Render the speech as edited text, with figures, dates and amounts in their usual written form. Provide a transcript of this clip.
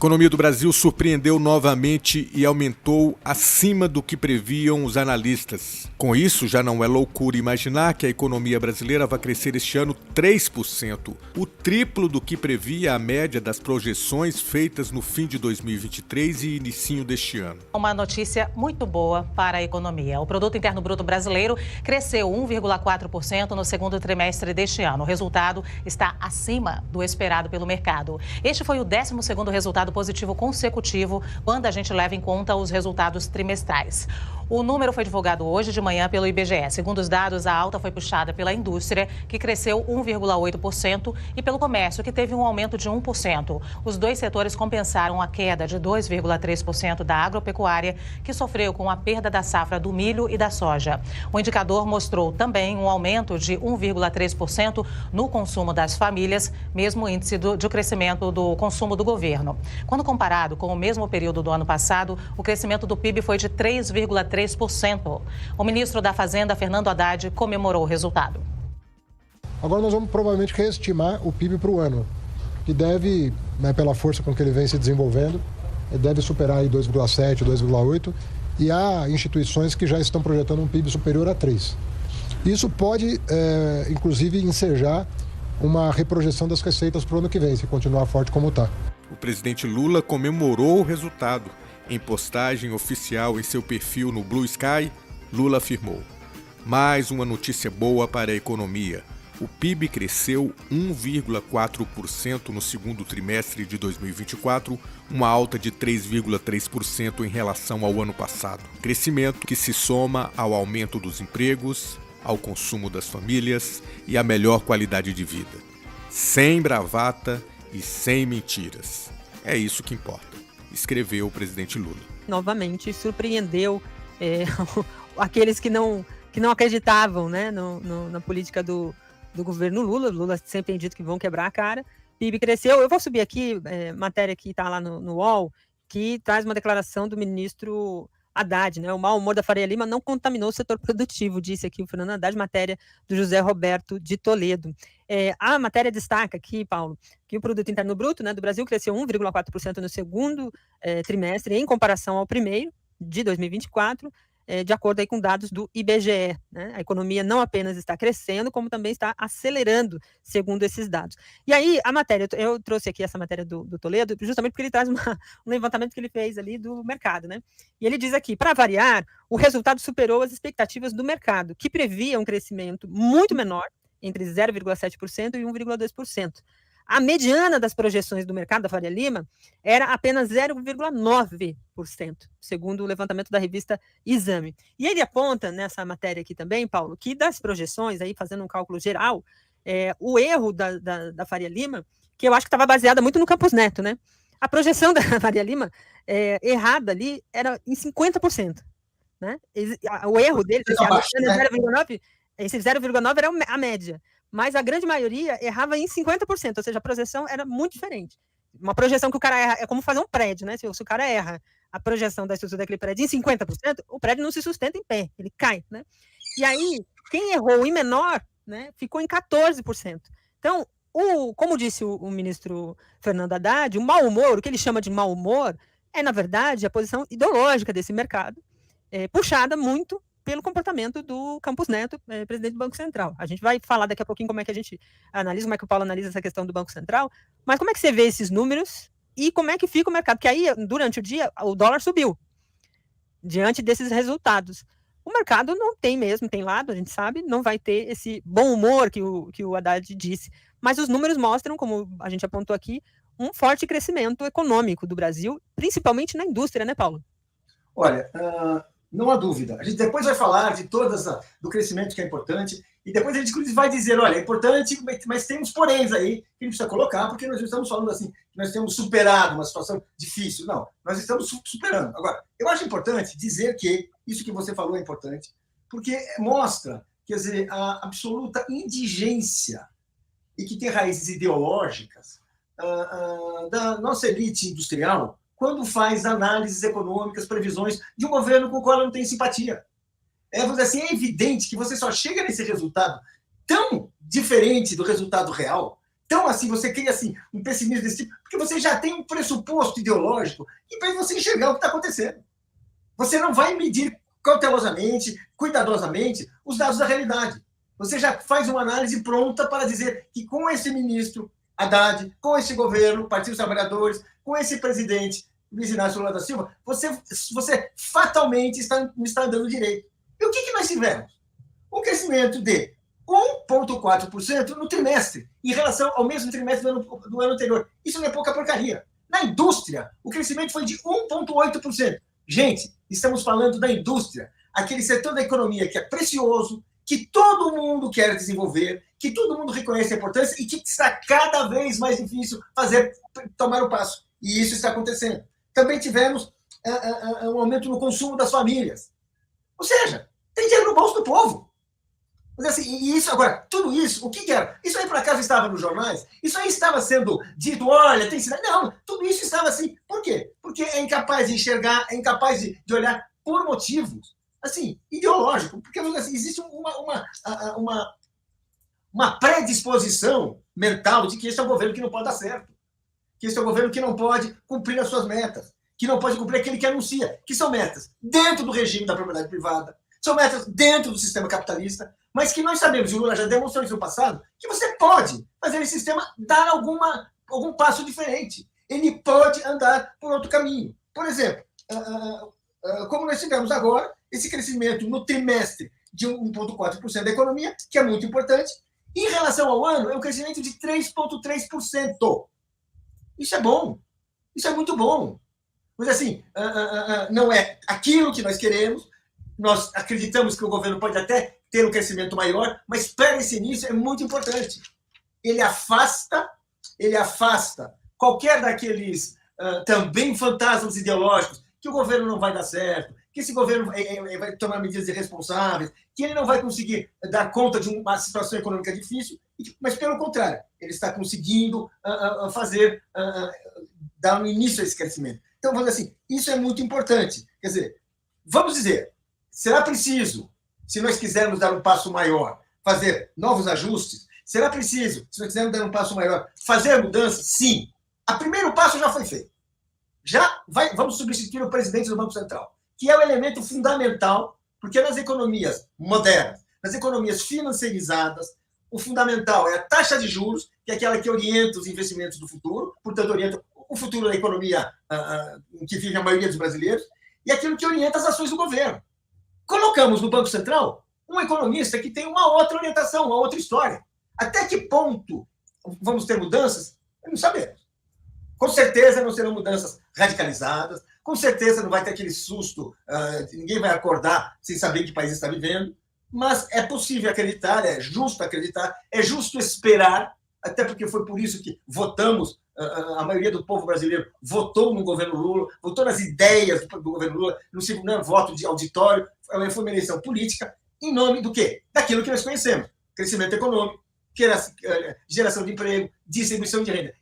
economia do Brasil surpreendeu novamente e aumentou acima do que previam os analistas. Com isso, já não é loucura imaginar que a economia brasileira vai crescer este ano 3%, o triplo do que previa a média das projeções feitas no fim de 2023 e início deste ano. Uma notícia muito boa para a economia. O Produto Interno Bruto brasileiro cresceu 1,4% no segundo trimestre deste ano. O resultado está acima do esperado pelo mercado. Este foi o 12º resultado positivo consecutivo quando a gente leva em conta os resultados trimestrais. O número foi divulgado hoje de manhã pelo IBGE. Segundo os dados, a alta foi puxada pela indústria, que cresceu 1,8%, e pelo comércio, que teve um aumento de 1%. Os dois setores compensaram a queda de 2,3% da agropecuária, que sofreu com a perda da safra do milho e da soja. O indicador mostrou também um aumento de 1,3% no consumo das famílias, mesmo índice de crescimento do consumo do governo. Quando comparado com o mesmo período do ano passado, o crescimento do PIB foi de 3,3%. O ministro da Fazenda, Fernando Haddad, comemorou o resultado. Agora nós vamos provavelmente reestimar o PIB para o ano, que deve, pela força com que ele vem se desenvolvendo, deve superar aí 2,7, 2,8, e há instituições que já estão projetando um PIB superior a 3. Isso pode, inclusive, ensejar uma reprojeção das receitas para o ano que vem, se continuar forte como está. O presidente Lula comemorou o resultado. Em postagem oficial em seu perfil no Blue Sky, Lula afirmou: mais uma notícia boa para a economia. O PIB cresceu 1,4% no segundo trimestre de 2024, uma alta de 3,3% em relação ao ano passado. Crescimento que se soma ao aumento dos empregos, ao consumo das famílias e à melhor qualidade de vida. Sem bravata e sem mentiras. É isso que importa, escreveu o presidente Lula. Novamente surpreendeu aqueles que não acreditavam, né, na política do governo Lula. Lula sempre tem dito que vão quebrar a cara. PIB cresceu. Eu vou subir aqui, matéria que está lá no UOL, que traz uma declaração do ministro Haddad, né? O mau humor da Faria Lima não contaminou o setor produtivo, disse aqui o Fernando Haddad, matéria do José Roberto de Toledo. A matéria destaca aqui, Paulo, que o Produto Interno Bruto, né, do Brasil cresceu 1,4% no segundo trimestre, em comparação ao primeiro de 2024, de acordo aí com dados do IBGE. Né? A economia não apenas está crescendo, como também está acelerando, segundo esses dados. E aí, a matéria, eu trouxe aqui essa matéria do Toledo, justamente porque ele traz um levantamento que ele fez ali do mercado, né? E ele diz aqui, para variar, o resultado superou as expectativas do mercado, que previa um crescimento muito menor, entre 0,7% e 1,2%. A mediana das projeções do mercado da Faria Lima era apenas 0,9%, segundo o levantamento da revista Exame. E ele aponta nessa matéria aqui também, Paulo, que das projeções, aí fazendo um cálculo geral, o erro da Faria Lima, que eu acho que estava baseada muito no Campos Neto, né? A projeção da Faria Lima errada ali era em 50%. Né? O erro dele, esse 0,9 era a média. Mas a grande maioria errava em 50%, ou seja, a projeção era muito diferente. Uma projeção que o cara erra, é como fazer um prédio, né? Se o cara erra a projeção da estrutura daquele prédio em 50%, o prédio não se sustenta em pé, ele cai, né? E aí, quem errou em menor, né, ficou em 14%. Então, como disse o ministro Fernando Haddad, o mau humor, o que ele chama de mau humor, é, na verdade, a posição ideológica desse mercado, puxada muito pelo comportamento do Campos Neto, presidente do Banco Central. A gente vai falar daqui a pouquinho como é que a gente analisa, como é que o Paulo analisa essa questão do Banco Central, mas como é que você vê esses números e como é que fica o mercado? Porque aí, durante o dia, o dólar subiu, diante desses resultados. O mercado não tem mesmo, tem lado, a gente sabe, não vai ter esse bom humor que o Haddad disse, mas os números mostram, como a gente apontou aqui, um forte crescimento econômico do Brasil, principalmente na indústria, né, Paulo? Olha, não há dúvida. A gente depois vai falar de do crescimento que é importante, e depois a gente inclusive vai dizer, olha, é importante, mas temos poréns aí que a gente precisa colocar, porque nós não estamos falando assim, que nós temos superado uma situação difícil. Não, nós estamos superando. Agora, eu acho importante dizer que isso que você falou é importante, porque mostra, quer dizer, a absoluta indigência e que tem raízes ideológicas da nossa elite industrial, quando faz análises econômicas, previsões de um governo com o qual ela não tem simpatia. Vamos dizer assim, é evidente que você só chega nesse resultado tão diferente do resultado real, tão assim, você cria assim, um pessimismo desse tipo, porque você já tem um pressuposto ideológico e para você enxergar o que está acontecendo. Você não vai medir cautelosamente, cuidadosamente, os dados da realidade. Você já faz uma análise pronta para dizer que com esse ministro Haddad, com esse governo, Partido dos Trabalhadores, com esse presidente, Luiz Inácio Lula da Silva, você fatalmente não está dando direito. E o que nós tivemos? Um crescimento de 1,4% no trimestre, em relação ao mesmo trimestre do ano anterior. Isso não é pouca porcaria. Na indústria, o crescimento foi de 1,8%. Gente, estamos falando da indústria, aquele setor da economia que é precioso, que todo mundo quer desenvolver, que todo mundo reconhece a importância e que está cada vez mais difícil tomar o passo. E isso está acontecendo. Também tivemos um aumento no consumo das famílias. Ou seja, tem dinheiro no bolso do povo. Mas assim, e isso agora, tudo isso, o que era? Isso aí por acaso estava nos jornais? Isso aí estava sendo dito, olha, tem cidade. Não, tudo isso estava assim. Por quê? Porque é incapaz de enxergar, é incapaz de olhar por motivos, assim, ideológicos. Porque assim, existe uma predisposição mental de que esse é um governo que não pode dar certo. Que esse é um governo que não pode cumprir as suas metas. Que não pode cumprir aquilo que anuncia. Que são metas dentro do regime da propriedade privada. São metas dentro do sistema capitalista, mas que nós sabemos, e o Lula já demonstrou isso no passado, que você pode fazer esse sistema dar algum passo diferente. Ele pode andar por outro caminho. Por exemplo, como nós tivemos agora, esse crescimento no trimestre de 1,4% da economia, que é muito importante, em relação ao ano, é um crescimento de 3,3%. Isso é bom. Isso é muito bom. Mas, assim, não é aquilo que nós queremos. Nós acreditamos que o governo pode até ter um crescimento maior, mas para esse início é muito importante. Ele afasta qualquer daqueles também fantasmas ideológicos, que o governo não vai dar certo, que esse governo vai tomar medidas irresponsáveis, que ele não vai conseguir dar conta de uma situação econômica difícil, mas, pelo contrário, ele está conseguindo dar um início a esse crescimento. Então, vamos dizer assim, isso é muito importante. Quer dizer, vamos dizer, será preciso, se nós quisermos dar um passo maior, fazer novos ajustes? Será preciso, se nós quisermos dar um passo maior, fazer mudanças? Sim. O primeiro passo já foi feito. Vamos substituir o presidente do Banco Central, que é o elemento fundamental, porque nas economias modernas, nas economias financiarizadas, o fundamental é a taxa de juros, que é aquela que orienta os investimentos do futuro, portanto, orienta o futuro da economia em que vive a maioria dos brasileiros, e aquilo que orienta as ações do governo. Colocamos no Banco Central um economista que tem uma outra orientação, uma outra história. Até que ponto vamos ter mudanças? Não sabemos. Com certeza não serão mudanças radicalizadas, com certeza não vai ter aquele susto, ninguém vai acordar sem saber que país está vivendo, mas é possível acreditar, é justo esperar, até porque foi por isso que votamos, a maioria do povo brasileiro votou no governo Lula, votou nas ideias do governo Lula, não é voto de auditório, foi uma eleição política, em nome do quê? Daquilo que nós conhecemos: crescimento econômico, geração de emprego, distribuição de renda.